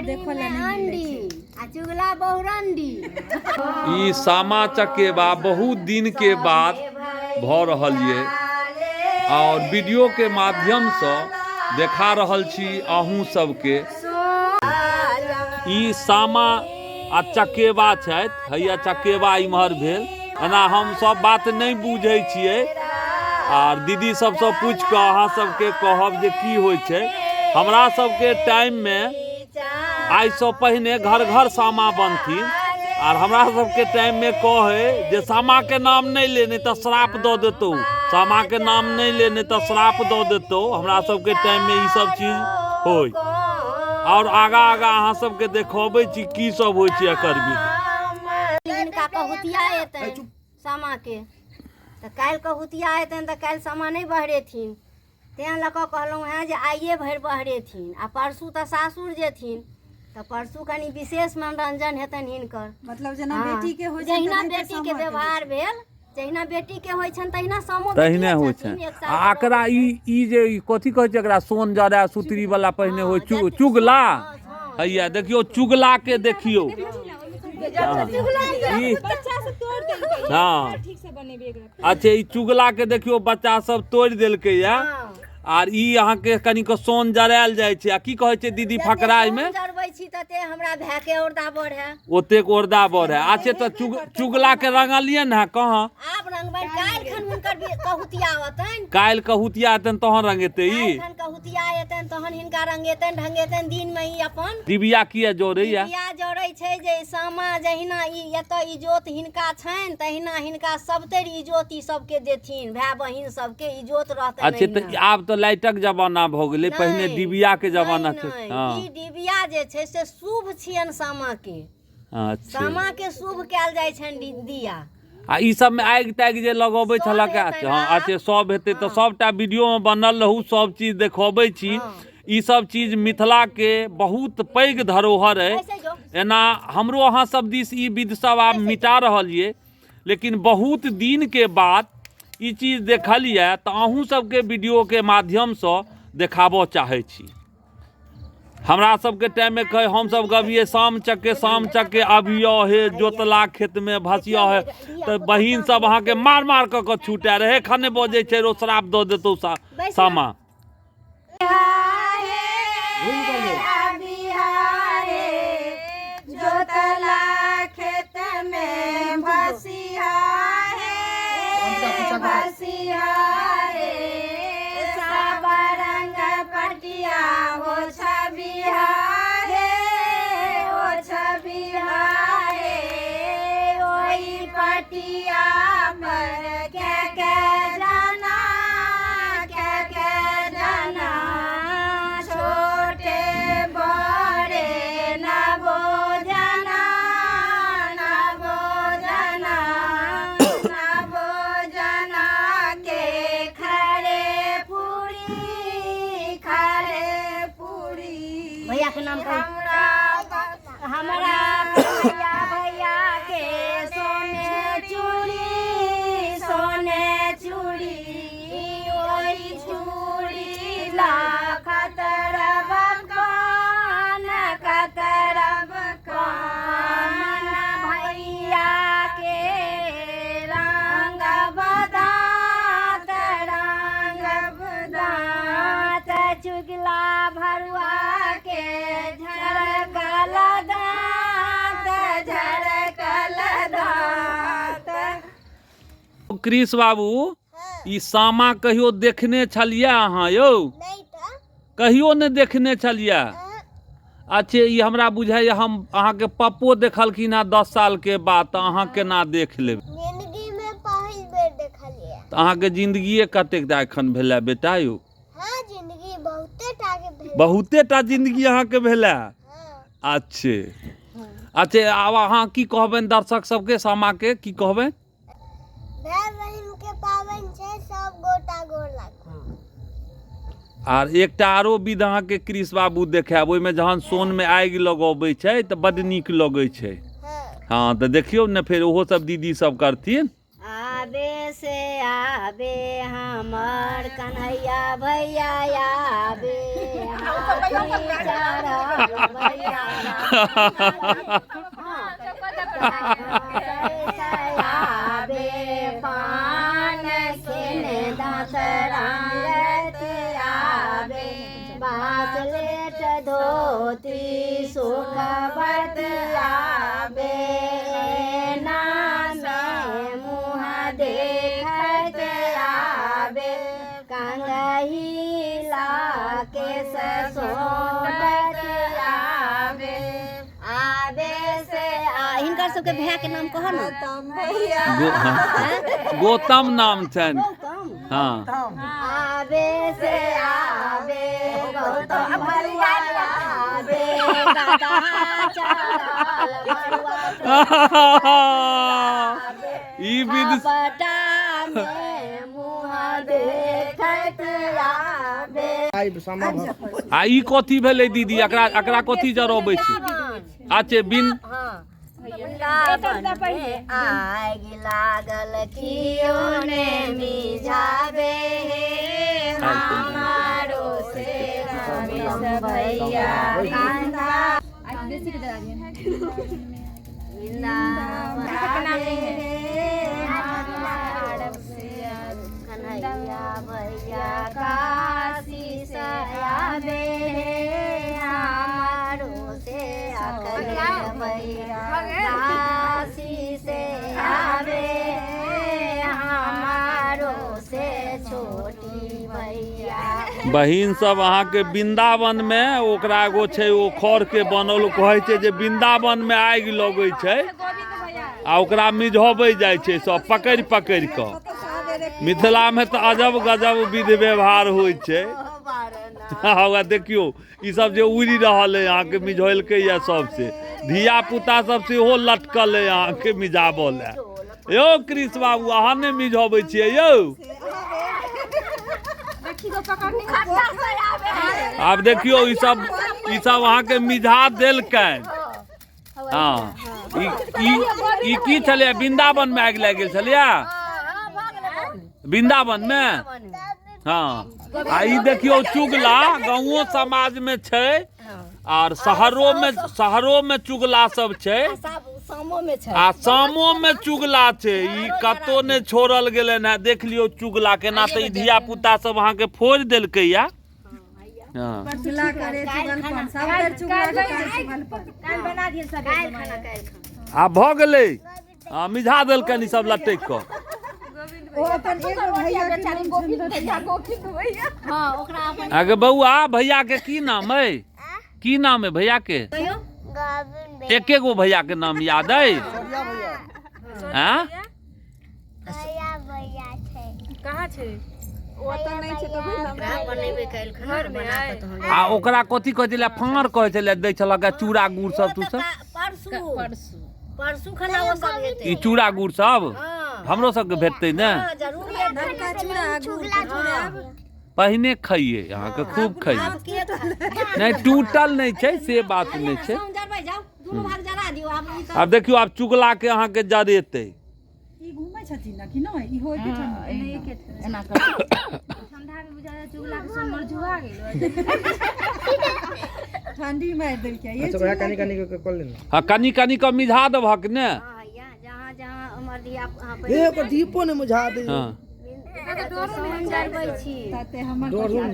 देखो ला नहीं आ चुगला बहुरंडी। ई सामा चकेवा बहुत दिन के बाद भ रहल ये और वीडियो के माध्यम से देखा रहल छी अहूँ सबके। ई सामा आ चकेवा छथि, हैया चकेवा इम्हर भेल। एना हम सब बात नहीं बुझे छियै और दीदी सबसे पूछ के अहाँ सबके कहब जे की होइ छै। हमरा सबके टाइम में आई से पहले घर घर सामा बनथिन और हमरा सबके टाइम में कहे जे सामा के नाम नहीं ले नहीं तो श्राप दो देतो, सामा के नाम नहीं ले नहीं तो श्राप दो देतो। हमरा सबके टाइम में ई सब चीज होय और आगा आगा अहाँ सबके देखबै छी की सब होइ छै एकर विधि। इनका कहुतिया एतै सामा के तो काल्हि कहुतिया एतन तो काल्हि सामा नहीं बहरेथिन, तें लऽ कऽ कहलहुँ हैं जे आइए भरि बहरेथिन आ परसू तऽ सासुर जेथिन तो परसू कनी विशेष मनोरंजन हेतन हिनकर। मतलब जना बेटी के हो जहिना बेटी के व्यवहार भेल, जहिना बेटी के होइ छन तहिना सामो तहिने होइ छन। आ एकरा ई जे कथि कहै छै एकरा सोन जरा सुतरी वाला पहिने होइ चुगला। हैया देखियो चुगला के देखियो। हाँ अच्छा ई चुगला के देखियो बच्चा सब तोड़ देलकै या आर ई अहाँ के कनी के सोन जरायल जाय छै। आ की कहै छै दीदी फकराई में जरबै छी तते हमरा भाय के ओरदा बढ़े ओतेक ओरदा बढ़े। अच्छा तो चुगला के रंगलिए ना कहाँ आब रंगबै काल्हि खन हुनकर कहुतिया होतन, काल्हि कहुतिया एतन तहन रंगेते ई खन कहुतिया एतन तहन हिनका रंगेतन ढंगेतन दिन में ई अपन डिबिया किया जोड़ैया। डिबिया जोड़ै छै जे सामा जहिना ई एतऽ इजोत हिनका छनि तहिना हिनका सबतर इजोत ई सबके देथिन, भाय बहिन सबके इजोत रहतनि। अच्छा तो आब तो लाइटक जमाना भ गेलै, पहिने डिबिया के जमाना छै। हां ई डिबिया जे छै से शुभ छियन सामा के। अच्छा सामा के शुभ कैल जाय छनि दिया। आ ई सब में आगि तागि जे लगबै छलक। हाँ अच्छा सब हेतै तो सबटा वीडियो में बनल रहू, सब चीज देखबै छी। ई सब चीज मिथिला के बहुत पैघ धरोहर है। एना हमरो अहाँ सब दिस ई विध सब आब मिटा रहल ये, लेकिन बहुत दिन के बाद ई चीज देखलिए तो अहूँ सबके वीडियो के माध्यम से देखाबो चाहे छी। हमरा सबके टाइम में कहे हम सब गबिए शाम चके अबियो हे जोतला खेत में भसिया है तो बहिन सब अहाँ के मार मार के छूटे रहे खने बजे छै रो श्राप दो देतो सामा। जोतला खेत में भसिया भसिया रे सब रंग पटिया हो छबिया रे ओ छबिया रे ओई पटिया पर के जाना छोटे बड़े नबो जाना भैया के नाम हमरा भैया के सोने चूड़ी ओई चूड़ी ला खतरब कान भैया के रंग बदात चुगला भरुआ कृष बाबू ई सामा कहियो देखने छलिए अहाँ यौ? कहियो नहीं देखने छलिए? अच्छा ये हमरा बुझाइए हम अहाँ के पप्पो देखलखिन है 10 साल के बाद तो अहाँ केना देख लेब? जिंदगी में पहिल बेर देखलिए। तो अहाँ के जिंदगी कतेक दा एखन भेला बेटा यौ? हाँ जिंदगी बहुते टा के भेल। बहुते टा जिंदगी अहाँ के भेला? हाँ। अच्छे अच्छा आब अहाँ की कहबनि दर्शक सबके सामा के की कहबनि? भाई बहन के पावन छै सब गोटा गोर लागू। आर एकटा आरो विध अहाँ के कृष बाबू देखाब, ओहि में जहन सोन में आगि लगबै छै तो बड नीक लगै छै। हाँ तो देखियो ने फिर ओहो सब दीदी सब करथिन। आबे से आबे हमर कन्हैया भैया आबे भैया आबे पान खेने दांत रंगत आबे बासलेट धोती सुखबत आबे नाम मुँह देखत आबे कंगहिला के ससोरत आबे आबे से हिनकर सबके भैया के नाम कहो ना गौतम नाम छनि। गौतम हाँ आबे से आबे गौतम भैया आबे दादा चल भरुआ ई विध बटा में मुँह देखत आबे आ ई कथी भेलै दीदी? एकरा कथी जरबै छी? अच्छा बिन वृंदावन में आग लागल कियो ने मिझावे हमारो से रमेश भैया कांधा कन्हैया भैया काशी से आवे हमारो से कन्हैया भैया काशी से आवे हमारो से छोटी भैया। बहिन सब अहाँके वृंदावन में ओकरा एगो छै ओ खर के बनल, कहै छै जे वृंदावन में आगि लगै छै आ ओकरा मिझबै जाइ छै सब पकड़ि पकड़ि कऽ। मिथिला में तो अजब गजब विधि व्यवहार होइ छै। हौवा देखियो ई सब जे उड़ि रहल है अहाँके मिझौलकै या सबसे धिया पुता सब सेहो लटकल है अहाँके मिझाबऽ लए। यौ कृष्ण बाबू अहाँ ने मिझबै छियै यौ? आब देखियो ई सब अहाँके मिझा देलकै। हाँ ई की छलै? वृंदावन में आगि लागि गेल छलै वृंदावन में। हाँ आ ई देखियो चुगला गाँवो समाज में छै और शहरों में चुगला सब छै आ सामो में चुगला छै। ई कतौ ने छोड़ल गेलै ना। देख लियो चुगला केना तऽ ई धिया पुता सब अहाँके फोड़ देलकै या। हाँ चुगला करे चुगलपन सब चुगला करे चुगलपन काल बना दिए सब आ भऽ गेलै। हाँ मिझा देलकनि ई सब लटकि कऽ। ओ अपन एगो भैया के हां ओकरा अपन आगे बउआ भैया के की नाम है? की नाम है भैया के? एक गो भैया के नाम याद है? हाँ कहाँ छै? ओ त नै छै त बनेबे काल घर में आ ओकरा कथी कहै छलै? फाड़ कहै छलै दै छलक चूड़ा गुड़ सब तू सब? परसू खाना वो सब हेतै ई चूड़ा गुड़ सब हमरो सबके भेटतै ने? जरूर पहिने खाइए अहाँके खूब खाइए। नहीं टूटल नहीं छै से बात नहीं छै। आब देखियो आब चुगला के अहाँके जरेतै। ई घुमै छथिन ना कि नै? ई होय के एना कर ठंडा में बुझा चुगला के सोमर जुआ गेल ठंडी मार देल के। ये अच्छा कनी कनी के कर लेना। हां कनी कनी के मिझा देबहक ने। हां जहां जहां हमर दिया पे ए को दीपो ने मुझा दे। हां ताते हमर भैया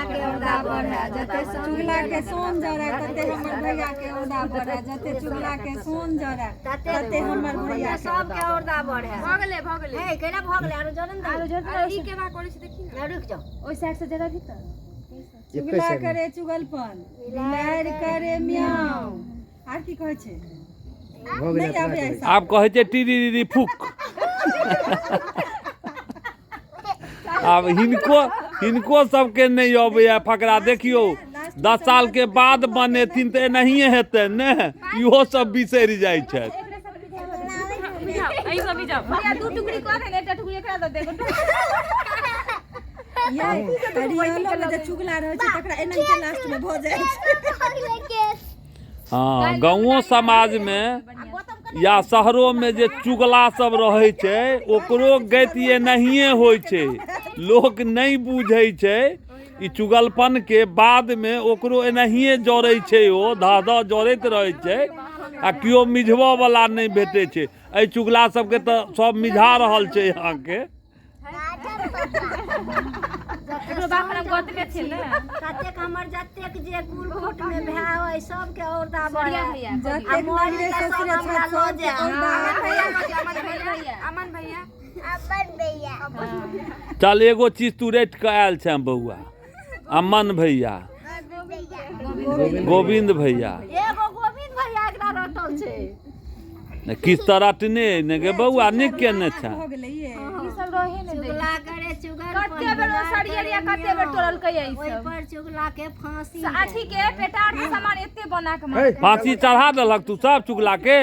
के औदा बढ़ा जते चुगला के सोन जरा तते हमर भैया के औदा बढ़ा जते चुगला के सोन जरा तते हमर भैया सब के औदा बढ़े। भ गेले ए केना भ गेले? आरो जरन ई केना करै छी देखि ना। रुक जाओ ओइ साइड से जरा भीतर चुगला करे चुगलपन बिलाड़ करे म्याऊ आर की कहै छै? नहीं आबे ऐसा आप कहै छै टीरी फुक। अब हिनको सबके नहीं अबैया फकरा। देखियो 10 साल के बाद बनेथिन तो एनाहिए हेतै ने। इहो सब बिसरि जाइ छै। दू टुकड़ी कऽ दे एकटा टुकड़ी एकरा दऽ दे। ये परिवालो में जे चुगला रहै छै तकरा एनाहिते लास्ट में भ जाइ छै। हाँ गाँवो समाज में या शहरों में जे चुगला सब रहे छै ओकरो गति एनाहिए होइ छै। लोक नहीं बुझै छै ई चुगलपन के बाद में ओकरो एनाहिए जड़ै छै, ओ धा धा जड़ैत रहै छै आ केओ मिझबऽ वाला नहि भेटै छै। एहि चुगला सबके तऽ सब मिझा रहल छै अहाँके। कतेक हमर जतेक जे कुल कोट में भाय अइ सबके औरदा बढ़िया जतेक नजरे ससुरे छत सबके औरदा अमन भैया चल एगो चीज तू रटि कऽ आयल छै बौआ, अमन भैया, गोविंद भैया, एगो गोविंद भैया एकरा रटल छै। किस तऽ रटने ने गे बौआ, नीक केने छै। हो गेलै ये चुगला करे चुगल कते बेर सड़ियलिया, कते बेर तोड़लकै ई ओइ सब। पर चुगला के फांसी अथी के पेटार के सामान एते बना के मार। फांसी चढ़ा देलक तू सब चुगला के।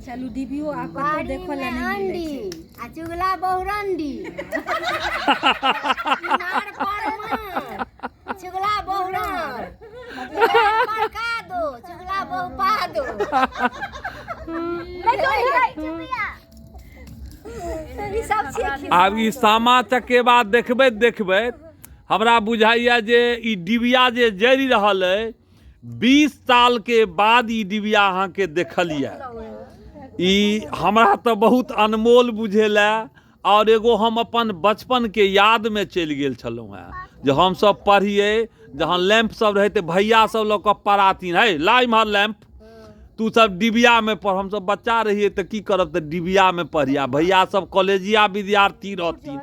चलू डिबियो आ कतौ बाड़ी देखो ला में नहीं अंडी आ चुगला बहुरंडी किनार पर मार चुगला बहुरंड पर का दो चुगला बहु पा दो। नहीं तो ई सब सीख आब ई सामा चकेबा देखबै हमरा बुझाइया जे ई डिबिया जे जरि रहल अइ 20 साल के बाद ई डिबिया अहाँके देखलिए। ई हमरा तऽ बहुत अनमोल बुझेला। और एगो हम अपन बचपन के याद में चलि गेल छलहुँ हेँ, जे हमसब पढ़िए जहाँ लैंप सब रहै तऽ भैया सब लऽ कऽ पढ़ातीन, है ला इम्हर लैंप, तू सब डिबिया में पढ़। हम सब बच्चा रहिए तऽ की करब, तऽ डिबिया में पढ़िया। भैया सब कॉलेजिया विद्यार्थी रहथिन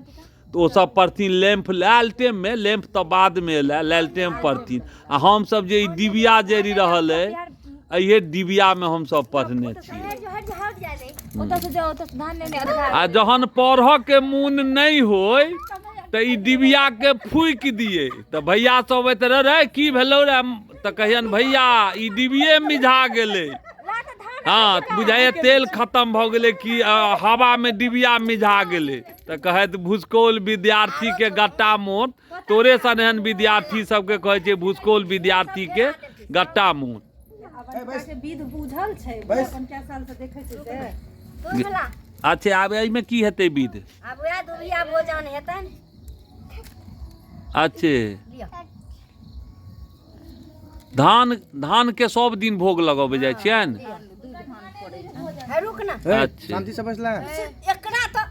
तो ओ सब पढ़थिन लैंप, लैलटेन में, लैंप तऽ बाद में एलै, लैलटेन पढ़थिन। आ हम सब जे ई डिबिया जरि रहल है, इहे डिबिया में हम सब पढ़ने छियै। ओतऽ से जाओ, ओतऽ से धान लेने अधिकार। आ जहन पढ़ऽ के मोन नहीं होय तऽ ई डिबिया के फूकि दिए, तऽ भैया सब अबैत रे की भेलौ रे, तऽ कहियन भैया ई डिबिये मिझा गेलै। हाँ बुझाइए तेल खत्म भऽ गेलै कि हवा में डिबिया मिझा गेलै। तऽ कहैत भूसकोल विद्यार्थी के गट्टा मोट, तोरे सन एहन विद्यार्थी सबके कहै छै भूसकोल विद्यार्थी के गट्टा मोट। के विध बुझल छै, अपन कै साल से देखै छै से तुमला अच्छा आब एहिमे की हेतै विध? अब वह दुबिया भोजन हेतन। अच्छे लिया धान के सब दिन भोग लगबै जाइ छियनि। है रुक ना अच्छा शांति से बैसला एकरा तो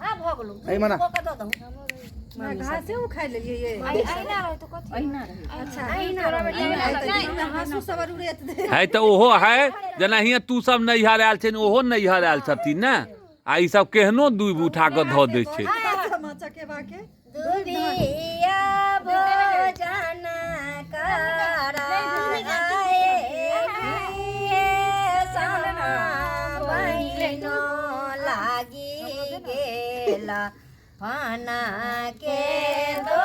हां भ गेलो ए मना को दो दहु घासे उखाड़ लेलिए ये। अहिना रहे तो कथी अहिना रहे। अच्छा नहीं हाँसू सवर उड़ैत दे। है तऽ ओहो है, जेना हियाँ तू सब नैहर आयल छै, ओहो नैहर आयल छथिन ने। आ ई सब केहनो दूब उठा कऽ धऽ दै छै। सामा चकेबा के दुबिया भोजन कराए सना बहिनो लागी गेला फाना के दो